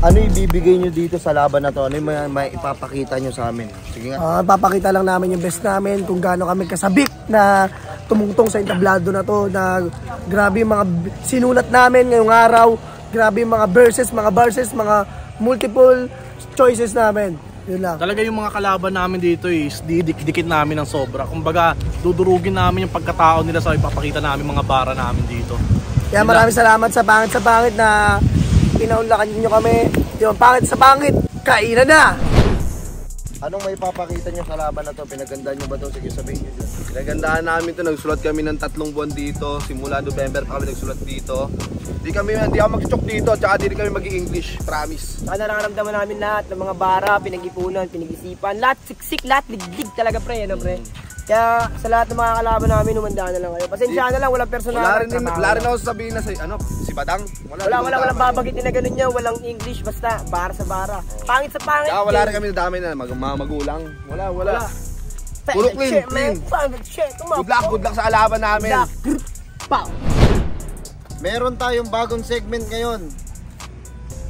Ano ibibigay nyo dito sa laban na to? Ano yung may ipapakita nyo sa amin? Sige nga. Papakita lang namin yung best namin, kung gaano kami kasabik na tumungtong sa entablado na to, na grabe yung mga sinulat namin ngayong araw, grabe yung mga verses, mga multiple choices namin. Yun lang. Talaga yung mga kalaban namin dito is didikit namin ng sobra. Kumbaga, dudurugin namin yung pagkatao nila sa ipapakita namin mga bara namin dito. Kaya maraming salamat sa pangit na pinaunlakan nyo kami. Yung pangit sa pangit, kainan na! Anong may papakita nyo sa laban na to? Pinagandaan nyo ba to? Sige, sabihin nyo dyan. Pinagandaan namin to. Nagsulat kami ng 3 buwan dito. Simula November pa kami nagsulat dito. Hindi ako mag-chok dito. Tsaka di kami mag-i-English. Promise. Saka nararamdaman namin lahat ng mga bara, pinag-ipunan, pinag-isipan. Lahat siksik, lahat liglig talaga pre. Ano, pre? Kaya sa lahat ng mga kalaban namin, humanda na lang kayo. Pasensya na lang, walang personal. Wala rin ako sasabihin na si Badang. Walang babagitin na ganun niya, walang English, basta bara sa bara. Pangit sa pangit. Wala rin kami nadami na mga magulang. Wala. Puro clean. Good luck sa kalaban namin. Meron tayong bagong segment ngayon.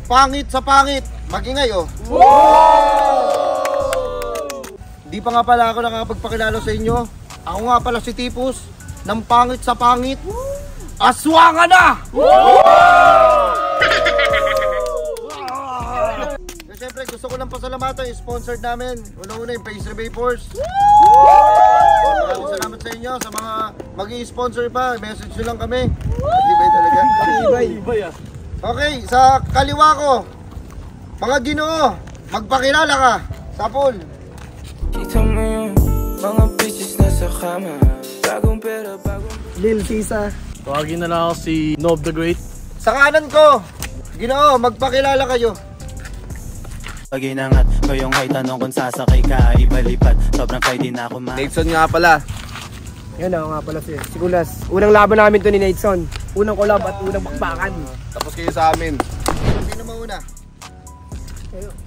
Pangit sa pangit. Magingay oh. Di pa nga pala ako nakakapagpakilala sa inyo. Ako nga pala si Tipus ng Pangit sa Pangit. Aswang na! So, siyempre gusto ko lang pasalamatan yung sponsored namin. Una-una yung Pastry Vapors. Maraming salamat sa inyo. Sa mga mag-i-sponsor pa, message nyo lang kami. Ibay talaga. Ibay ah. Okay, sa kaliwa ko, mga Ginoo, magpakilala ka. Sapol. Kita mo yung mga bitches na sa kama. Bagong pera, bagong Lil Sisa. Tawagin na lang ako si Nob the Great. Sa kanan ko, Ginoo, magpakilala kayo. Pag inangat ko yung ay tanong kung sasakay ka ay balipad. Sobrang pwede na ako Nateson nga pala. Yan ako nga pala si Kulas. Unang laban namin to ni Nateson. Unang collab at unang bakbakan. Tapos kayo sa amin. Sino mauna?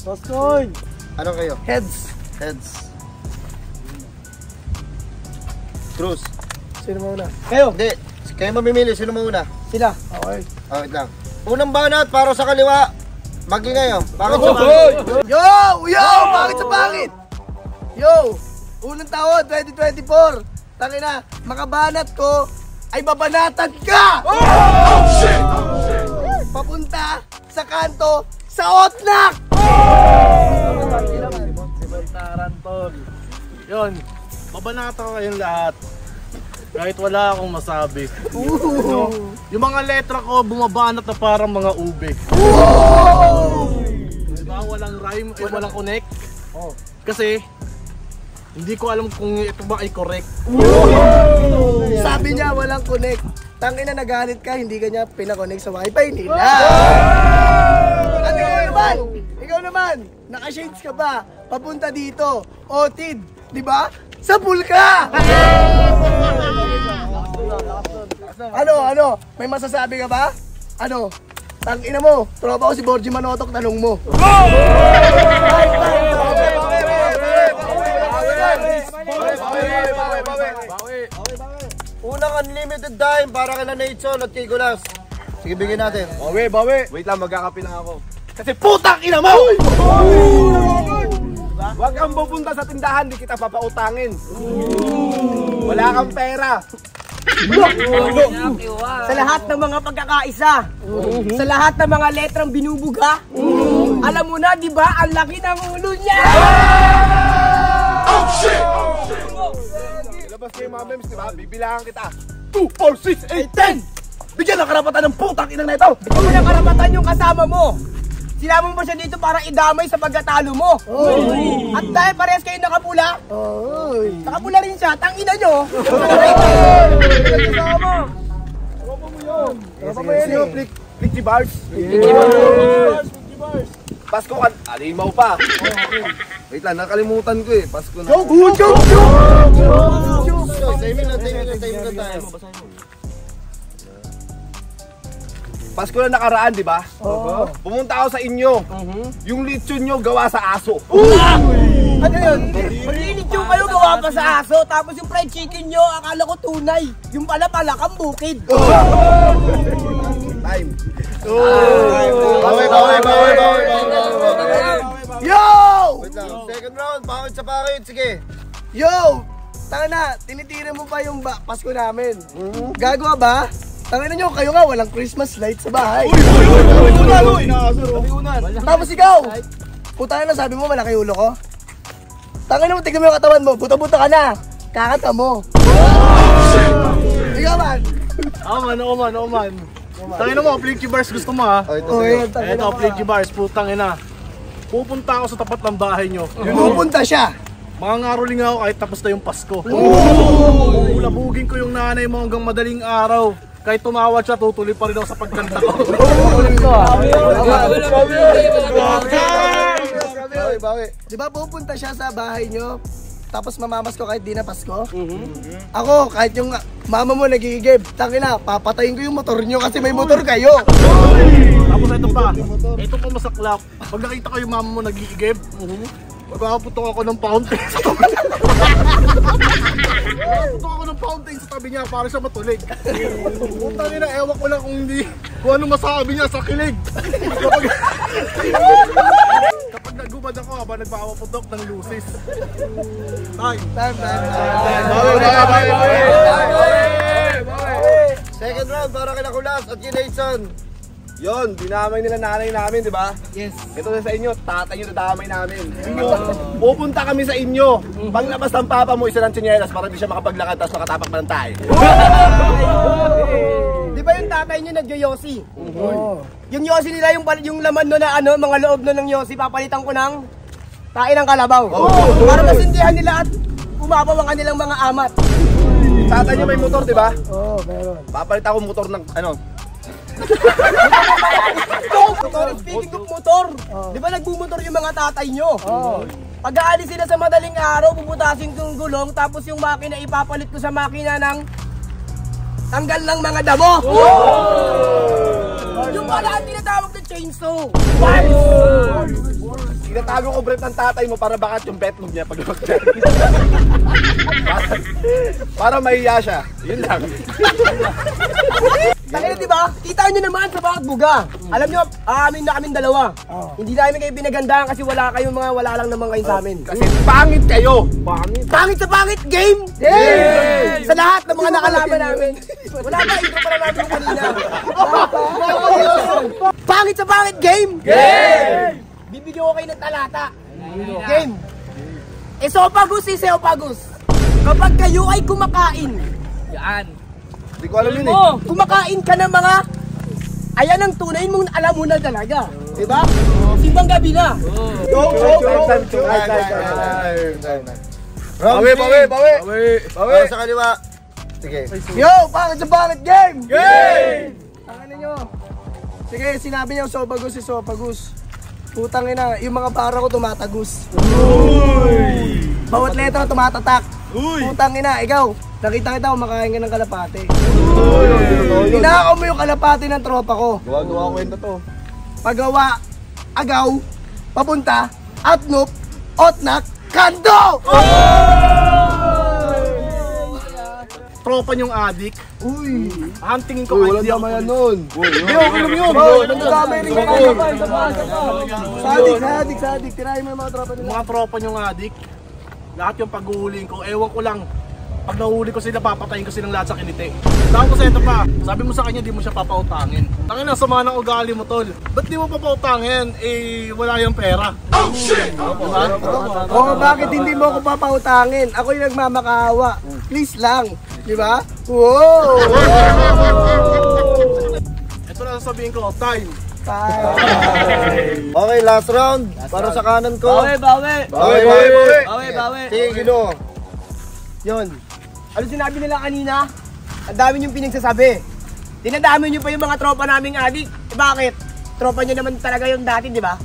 Toskoy! Ano kayo? Heads. Cruz. Sino mauna? Kayo? Hindi. Kayo mamimili. Sino mauna? Sila. Okay. Wait lang. Unang banat para sa kaliwa. Magingay oh. Pangit sa pangit. Yo! Pangit sa pangit! Yo! Unang taon, 2024. Tangina, makabanat ko ay babanatan ka! Oh, shit! Papunta sa kanto sa Otlak! Si Bantaran, tol. Yun, babanata ko kayong lahat. Kahit wala akong masabi. Yung mga letra ko bumabanat na parang mga ube. Diba? Walang rhyme, walang connect. Kasi hindi ko alam kung ito ba ay correct. Sabi niya walang connect. Tangina nagalit ka, hindi ka niya pinakonect sa wifi nila. At ikaw naman, naka-shades ka ba? Papunta dito, Otid, di ba? Sa pool ka! Ano? May masasabi ka ba? Ano? Tangina mo, tropa ko si Borgie Manotok, tanong mo. Unang unlimited time para kay Nateson at kay Kulas. Sige, bigyan natin. Bawi. Wait lang, magkakapi lang ako. Kasi putang ina mo! Huwag kang pupunta sa tindahan, di kita papautangin. Wala kang pera. Sa lahat ng mga pagkakaisa, sa lahat ng mga letrang binubuga, alam mo na, di ba, ang laki ng ulo niya! Oh shit! Labas kayo mga memes, di ba? Bibilangan kita. 2, 4, 6, 8, 10! Bigyan ng karapatan ng putang inang na ito! Ikaw mo ng karapatan yung kasama mo. Sinama mo ba siya dito para idamay sa pagkatalo mo? At dahil parehas kayo nakapula, nakapula rin siya, tangina nyo! Kasama! Tropa mo yun! Tropa mo yun yung Flicky Bars! Pasko ka, alimaw pa! Wait lang, nakalimutan ko eh, Pasko na. Joke! Timing na tayo. Pasko na nakaraan, di ba? Pumunta ako sa inyo. Yung lechon nyo gawa sa aso. Ano yun? Maglilitsyo kayo gawa pa sa aso, tapos yung fried chicken nyo, akala ko tunay. Yung pala palakang bukid. Time. Bawi. sa pakit, sige. Yo! Tanga na, tinitira mo pa yung Pasko namin. Gagawa ba? Tanga na nyo, kayo nga, walang Christmas light sa bahay. Tapos ikaw, puta na, sabi mo malaki ulo ko. Tanga na mo, tignan mo yung katawan mo, buta-buta ka na. Kakata mo. Ikaw man. Oo man. Tangina mo, Flinky Bars gusto mo ha? Eto, Flinky Bars, putang ina. Pupunta ako sa tapat ng bahay nyo. Pupunta siya. Mga ngaroling ako kahit tapos na yung Pasko. Labugin ko yung nanay mo hanggang madaling araw. Kahit tumawad siya, tutuloy pa rin ako sa pagkanta ko. Bawi. Di ba pupunta siya sa bahay nyo, tapos mamamas ko kahit di na Pasko? Ako, kahit yung mama mo nagigib, tangina, papatayin ko yung motor nyo kasi may motor kayo. Tapos ito pa, ito pa masaklap. Pag nakita ko yung mama mo nag-iigib, magkakaputok ako ng fountain sa tabi niya. Magkakaputok ako ng fountain sa tabi niya para siya matulig. Putang ina, ewan ko lang kung ano masabi niya sa kilig. Kapag nagubad ako habang nagpapaputok ng lucis. Time. Second round para kay Nakulas at kay Nathan. Yon, dinamay nila nanay namin, di ba? Yes. Ito na sa inyo, tatay nyo dadamay namin. Pupunta kami sa inyo. Paglabas ng papa mo, isa ng tsinelas para di siya makapaglakad tapos makatapak pa ng tayo. Di ba yung tatay nyo nagyo-yosi? Yung yosi nila, yung laman no na ano, mga loob no ng yosi, papalitan ko ng tae ng kalabaw. Para masindihan nila at umapaw ang kanilang mga amat. Tatay nyo may motor, di ba? Oo, meron. Papalitan ko motor ng ano. Speaking of motor, di ba nagbumotor yung mga tatay nyo? Pag aalis sila sa madaling araw, puputasin kong gulong, tapos yung makina ipapalit ko sa makina ng tanggal ng mga damo. Yung pala ang tinatawag na chainsaw. Tinatago ko brief ng tatay mo para bakat yung betlog niya pag para mahiya siya. Yun lang. Kaya di ba? Kita nyo naman sa bawat buga. Alam nyo, aamin na kaming dalawa. Hindi namin kayo pinagandahan kasi wala lang naman kayo sa amin. Kasi pangit kayo. Pangit sa pangit game! Sa lahat ng mga nakalaban namin. Wala ba? Intro pa na namin yung kanina. Pangit sa pangit game! Bibigyan ko kayo ng talata. Game. Esophagus. Kapag kayo ay kumakain. Hindi ko alam yun eh. Kumakain ka ng mga, ayan ang tunay mong alam mo na talaga. Diba? Simbang gabi na. Bawi sa kaliwa. Sige. Yo, pangit sa pangit game! Ano nyo? Sige, sinabi niya Esophagus. Putang ina, yung mga para ko tumatagos. Bawat letra tumatatak. Putang ina, ikaw, nakita kita kumakain ka ng kalapate. Hinakaw mo yung kalapate ng tropa ko. Gawa kwento to. Pagawa, agaw, papunta, atnop, otnak, kando! Tropa niyong adik. Uy! Hantingin ko kahit di ako tuloy. nun. Hindi, okay lang yun. Nagdamay rin ka. Sadik. Tirahin mo yung mga tropa nila. Mga tropa niyong adik, lahat yung paghuhuling ko, ewan ko lang. Pag nahuli ko sila, papatayin ko silang lahat sa kinite. Tawag ko sa ito pa, sabi mo sa kanya, di mo siya papautangin. Tangin na, sama ng ugali mo, tol. Ba't di mo papautangin? Eh, wala yung pera. Oh, shit! Oo, bakit hindi mo ako papautangin? Ako yung nagmamakaawa. Please lang. Di ba? Wow! Ito na sasabihin ko, time. Okay, last round. Para sa kanan ko. Bawi. Sige, Gino. Yun. Ano sinabi nila kanina? Ang dami niyong pinagsasabi. Dinadami niyo pa yung mga tropa naming adik. Bakit? Tropa niyo naman talaga yung dati, di ba?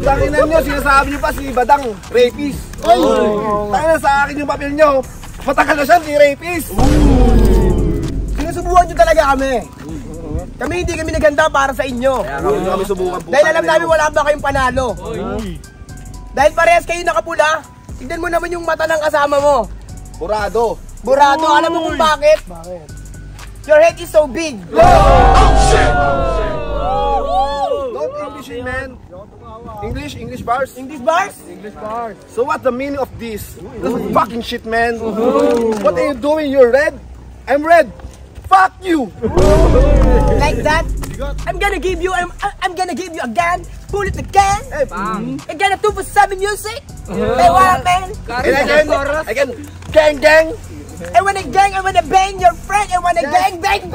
Tanginan nyo, sinasabi nyo pa si Badang, rapist. Tanginan sa akin yung papel nyo. Matagal na siya, di rapist. Sinusubuhan niyo talaga kami. Kami hindi kami naganda para sa inyo. Kami subukan po. Dahil alam namin wala ba kayong panalo. Dahil parehas kayo nakapula, tignan mo naman yung mata ng kasama mo. Burado. Alam mo kung bakit? Your head is so big. Don't English mean, man? English bars? English bars? So what's the meaning of this? This is fucking shit, man. What are you doing? You're red? I'm red. Fuck you! Like that? I'm gonna give you again. Pull it again. I'm gonna 247 music. Hey, what, man? And again, gang. I wanna gang, I wanna bang your friend. I wanna gang, bang.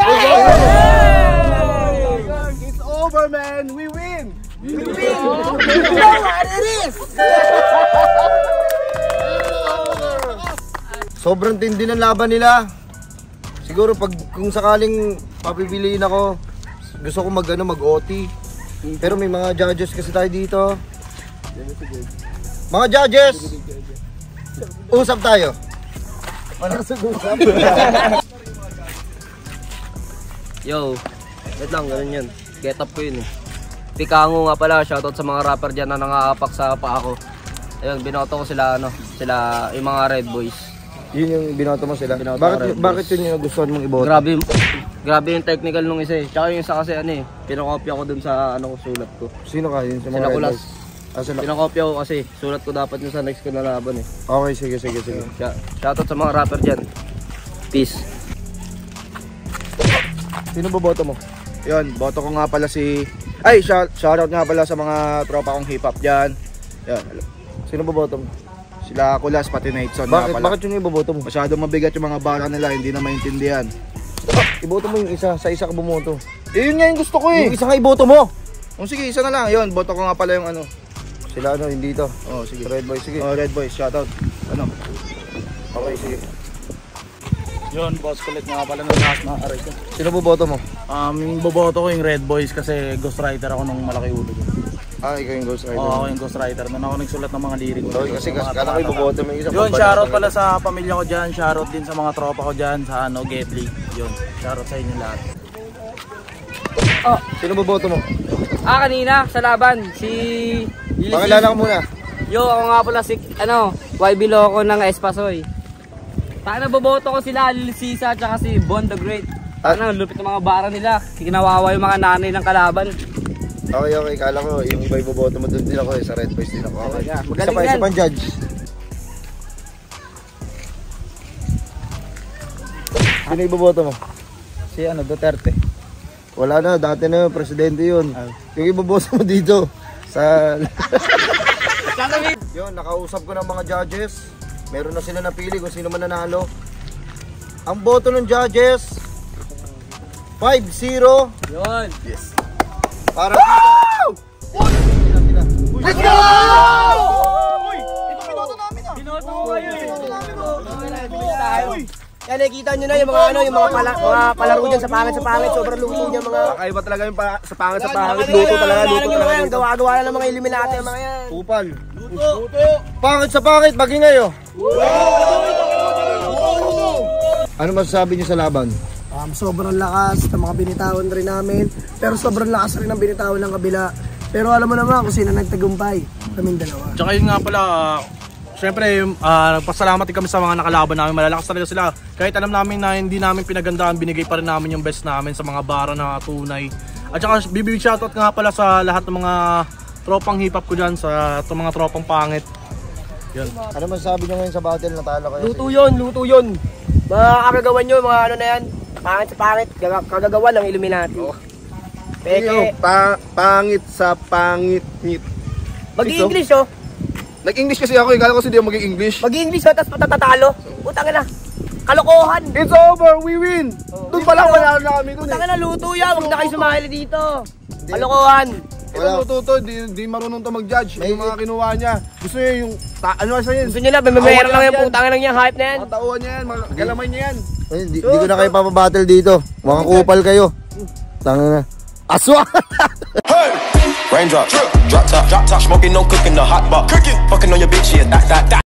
It's over, man. We win. You know what it is. Sobrang tindi ng laban nila. Siguro kung sakaling papipiliin ako, gusto ko mag-OT. Pero may mga judges kasi tayo dito. Mga judges, usap tayo. Walang usap. Yo, wait lang, ganun yun. Get up ko yun eh. Pikango nga pala, shoutout sa mga rapper dyan na nangahapak sa paa ko. Ayun, binoto ko sila, yung mga Red Boys. Yun yung binoto mo sila. Bakit yun yung gusto mong iboto? Grabe yung technical nung isa eh. Tsaka yung isa kasi pinakopya ko dun sa sulat ko. Sino ka yun? Sila Kulas. Pinakopya ko kasi, sulat ko dapat yung sa next ko na laban eh. Okay, sige. Shoutout sa mga rapper dyan. Peace. Sino boboto mo? Yun, boto ko nga pala Ay, shoutout nga pala sa mga tropa kong hip-hop dyan. Yan. Sino boboto mo? Sila Kulas, pati Nateson nga pala. Bakit yun yung iboboto mo? Masyadong mabigat yung mga bara nila, hindi na maintindihan. Iboto mo yung isa, sa isa ka bumoto. Yun nga yung gusto ko eh. Yung isa nga iboto mo! Sige, isa na lang. Yun, boto ko nga pala yung Sila hindi to. Sige. Red Boys, sige. Red Boys, shoutout. Okay, sige. Yun, boss kulit nga pala ng lakas na aray ko. Sino boboto mo? Yung boboto ko yung Red Boys kasi ghostwriter ako nung malaki ulo ko. Ikaw yung Ghost Rider. Oo, ako yung ghostwriter. Nung ako nagsulat ng mga lyrics. Kasi kala ko iboboto mo yung isa. Yun, shoutout pala sa pamilya ko dyan. Shoutout din sa mga tropa ko dyan sa Get League. Yun, shoutout sa inyo lahat. Sino boboto mo? Kanina, sa laban, si Pakilala ko muna. Yo, ako nga pala si, YB Loco ng Espasoy. Sana boboto ko sila, Lil Sisa, tsaka si Bon the Great. Lupit ng mga bara nila. Kinawawa yung mga nanay ng kalaban. Okay, kala ko yung iba iboboto mo doon din ako sa Red Boys din ako. Okay. Isa pang judge. Sino iboboto mo? Si Duterte. Wala na, dati na yung presidente yun. Yung iboboto mo dito sa... Yun, nakausap ko ng mga judges. Meron na sila napili kung sino man nanalo. Ang boto ng judges 5-0. Yun. Yes. Para dito. Let's go! Uy! Ito pinoto namin Binoto ko kayo eh. Yan, nakikita nyo na yung mga mga palaro dyan sa pangit. Sobrang luto niya mga... Kakaiba talaga yung sa pangit. Luto talaga. Gawa na ng mga Illuminati ang mga yan. Kupal. Luto. Pangit sa pangit, magingay oh. Ano masasabi niyo sa laban? Sobrang lakas ng mga binitawan rin namin. Pero sobrang lakas rin ng binitawan ng kabila. Pero alam mo naman kung sino nagtagumpay. Kaming dalawa. Tsaka yun nga pala, syempre, pasalamat din kami sa mga nakalaban namin. Malalakas talaga sila. Kahit alam namin na hindi namin pinagandaan, binigay pa rin namin yung best namin sa mga bara na tunay. At saka bibig shoutout nga pala sa lahat ng mga tropang hip-hop ko dyan, sa mga tropang pangit. Yun. Ano masasabi niyo ngayon sa battle? Natalo kayo? Luto yun. Mga kagagawan nyo, mga na yan. Pangit sa pangit, kagagawan ng Illuminati. Peke. Pangit sa pangit-ngit. Mag-i-English Nag-English kasi ako, kala ko hindi ako mag-English. Mag-i-English tapos patatatalo. Putang na. Kalokohan. It's over, we win. Doon pala wala na kami doon. Putang na, luto yan. Huwag na kayo sumahili dito. Kalokohan. Ito luto, di marunong to mag-judge. Yung mga kinuha niya. Gusto niya yung, ano sa yun? Gusto niya na, meron lang yung putang na niya, hype na yan. Mga tauhan niya yan, mga galamay niya yan. Hindi ko na kayo papabattle dito. Mga kupal kayo. Tangina na. Aswa! Hey! Raindrop, drop top, smoking, no cooking, the hot pot. Cooking, fucking on your bitch, yeah, that.